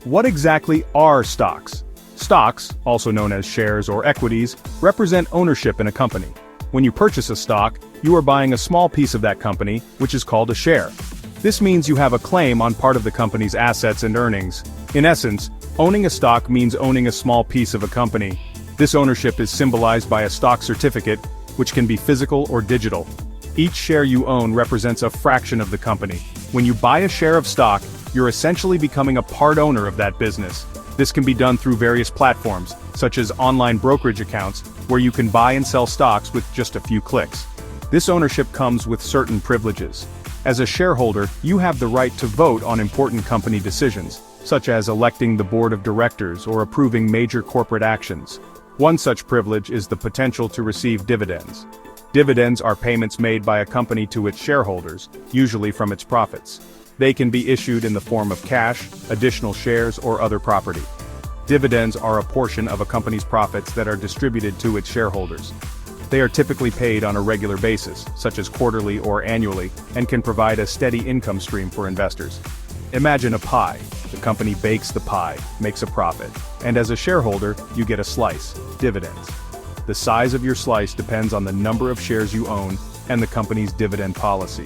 What exactly are stocks? Stocks, also known as shares or equities, represent ownership in a company. When you purchase a stock, you are buying a small piece of that company, which is called a share. This means you have a claim on part of the company's assets and earnings. In essence, owning a stock means owning a small piece of a company. This ownership is symbolized by a stock certificate, which can be physical or digital. Each share you own represents a fraction of the company. When you buy a share of stock, you're essentially becoming a part owner of that business. This can be done through various platforms, such as online brokerage accounts, where you can buy and sell stocks with just a few clicks. This ownership comes with certain privileges. As a shareholder, you have the right to vote on important company decisions, such as electing the board of directors or approving major corporate actions. One such privilege is the potential to receive dividends. Dividends are payments made by a company to its shareholders, usually from its profits. They can be issued in the form of cash, additional shares, or other property. Dividends are a portion of a company's profits that are distributed to its shareholders. They are typically paid on a regular basis, such as quarterly or annually, and can provide a steady income stream for investors. Imagine a pie. The company bakes the pie, makes a profit, and as a shareholder, you get a slice, dividends. The size of your slice depends on the number of shares you own and the company's dividend policy.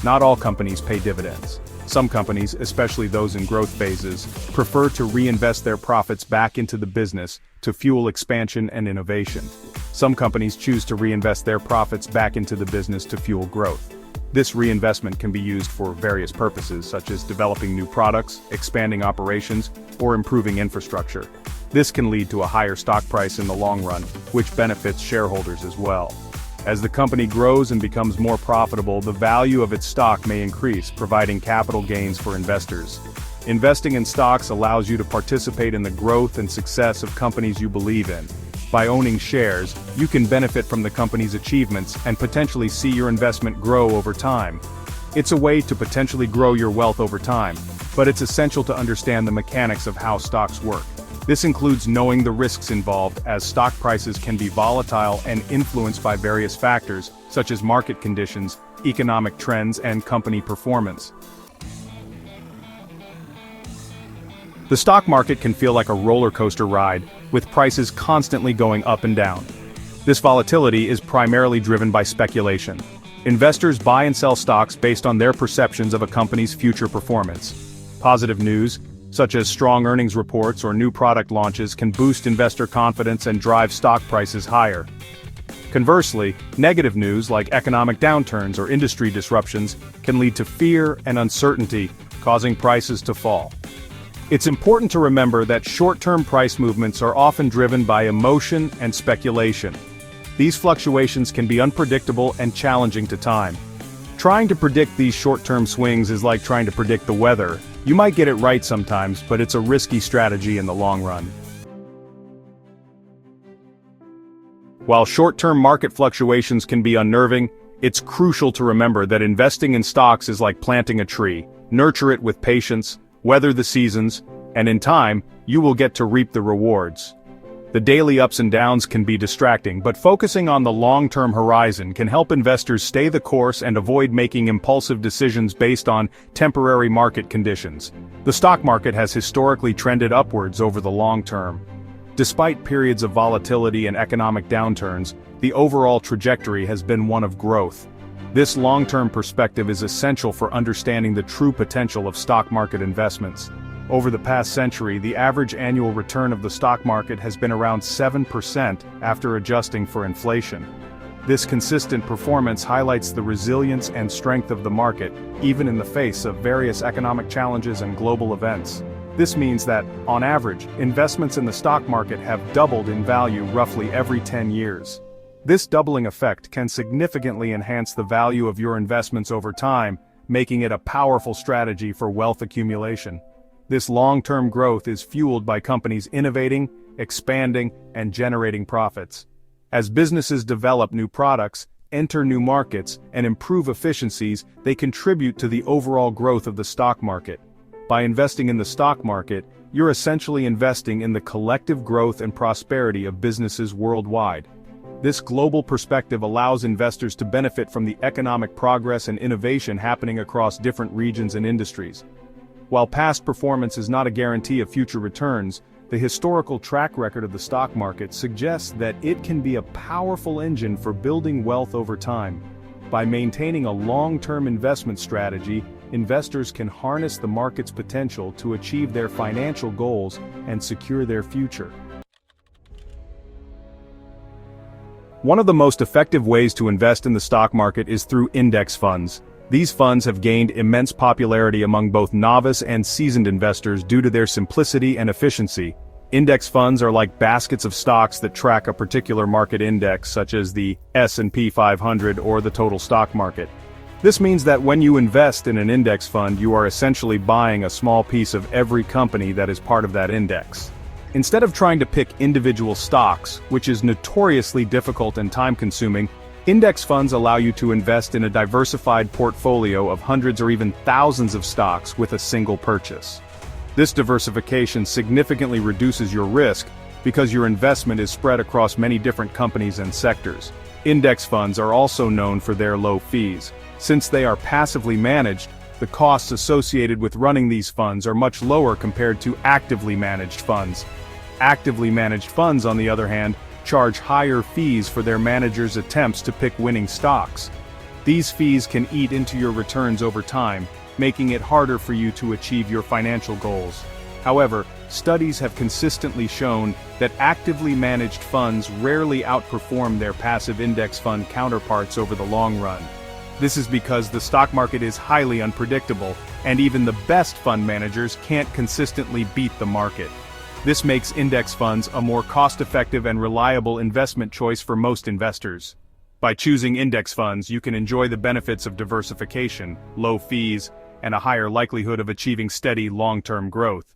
Not all companies pay dividends. Some companies, especially those in growth phases, prefer to reinvest their profits back into the business to fuel expansion and innovation. Some companies choose to reinvest their profits back into the business to fuel growth. This reinvestment can be used for various purposes, such as developing new products, expanding operations, or improving infrastructure. This can lead to a higher stock price in the long run, which benefits shareholders as well. As the company grows and becomes more profitable, the value of its stock may increase, providing capital gains for investors. Investing in stocks allows you to participate in the growth and success of companies you believe in. By owning shares, you can benefit from the company's achievements and potentially see your investment grow over time. It's a way to potentially grow your wealth over time, but it's essential to understand the mechanics of how stocks work. This includes knowing the risks involved, as stock prices can be volatile and influenced by various factors, such as market conditions, economic trends, and company performance. The stock market can feel like a roller coaster ride, with prices constantly going up and down. This volatility is primarily driven by speculation. Investors buy and sell stocks based on their perceptions of a company's future performance. Positive news, such as strong earnings reports or new product launches, can boost investor confidence and drive stock prices higher. Conversely, negative news like economic downturns or industry disruptions can lead to fear and uncertainty, causing prices to fall. It's important to remember that short-term price movements are often driven by emotion and speculation. These fluctuations can be unpredictable and challenging to time. Trying to predict these short-term swings is like trying to predict the weather. You might get it right sometimes, but it's a risky strategy in the long run. While short-term market fluctuations can be unnerving, it's crucial to remember that investing in stocks is like planting a tree. Nurture it with patience, weather the seasons, and in time, you will get to reap the rewards. The daily ups and downs can be distracting, but focusing on the long-term horizon can help investors stay the course and avoid making impulsive decisions based on temporary market conditions. The stock market has historically trended upwards over the long term. Despite periods of volatility and economic downturns, the overall trajectory has been one of growth. This long-term perspective is essential for understanding the true potential of stock market investments. Over the past century, the average annual return of the stock market has been around 7% after adjusting for inflation. This consistent performance highlights the resilience and strength of the market, even in the face of various economic challenges and global events. This means that, on average, investments in the stock market have doubled in value roughly every 10 years. This doubling effect can significantly enhance the value of your investments over time, making it a powerful strategy for wealth accumulation. This long-term growth is fueled by companies innovating, expanding, and generating profits. As businesses develop new products, enter new markets, and improve efficiencies, they contribute to the overall growth of the stock market. By investing in the stock market, you're essentially investing in the collective growth and prosperity of businesses worldwide. This global perspective allows investors to benefit from the economic progress and innovation happening across different regions and industries. While past performance is not a guarantee of future returns, the historical track record of the stock market suggests that it can be a powerful engine for building wealth over time. By maintaining a long-term investment strategy, investors can harness the market's potential to achieve their financial goals and secure their future. One of the most effective ways to invest in the stock market is through index funds. These funds have gained immense popularity among both novice and seasoned investors due to their simplicity and efficiency. Index funds are like baskets of stocks that track a particular market index, such as the S&P 500 or the total stock market. This means that when you invest in an index fund, you are essentially buying a small piece of every company that is part of that index. Instead of trying to pick individual stocks, which is notoriously difficult and time-consuming, index funds allow you to invest in a diversified portfolio of hundreds or even thousands of stocks with a single purchase. This diversification significantly reduces your risk because your investment is spread across many different companies and sectors. Index funds are also known for their low fees. Since they are passively managed, the costs associated with running these funds are much lower compared to actively managed funds. Actively managed funds, on the other hand, charge higher fees for their managers' attempts to pick winning stocks. These fees can eat into your returns over time, making it harder for you to achieve your financial goals. However, studies have consistently shown that actively managed funds rarely outperform their passive index fund counterparts over the long run. This is because the stock market is highly unpredictable, and even the best fund managers can't consistently beat the market. This makes index funds a more cost-effective and reliable investment choice for most investors. By choosing index funds, you can enjoy the benefits of diversification, low fees, and a higher likelihood of achieving steady long-term growth.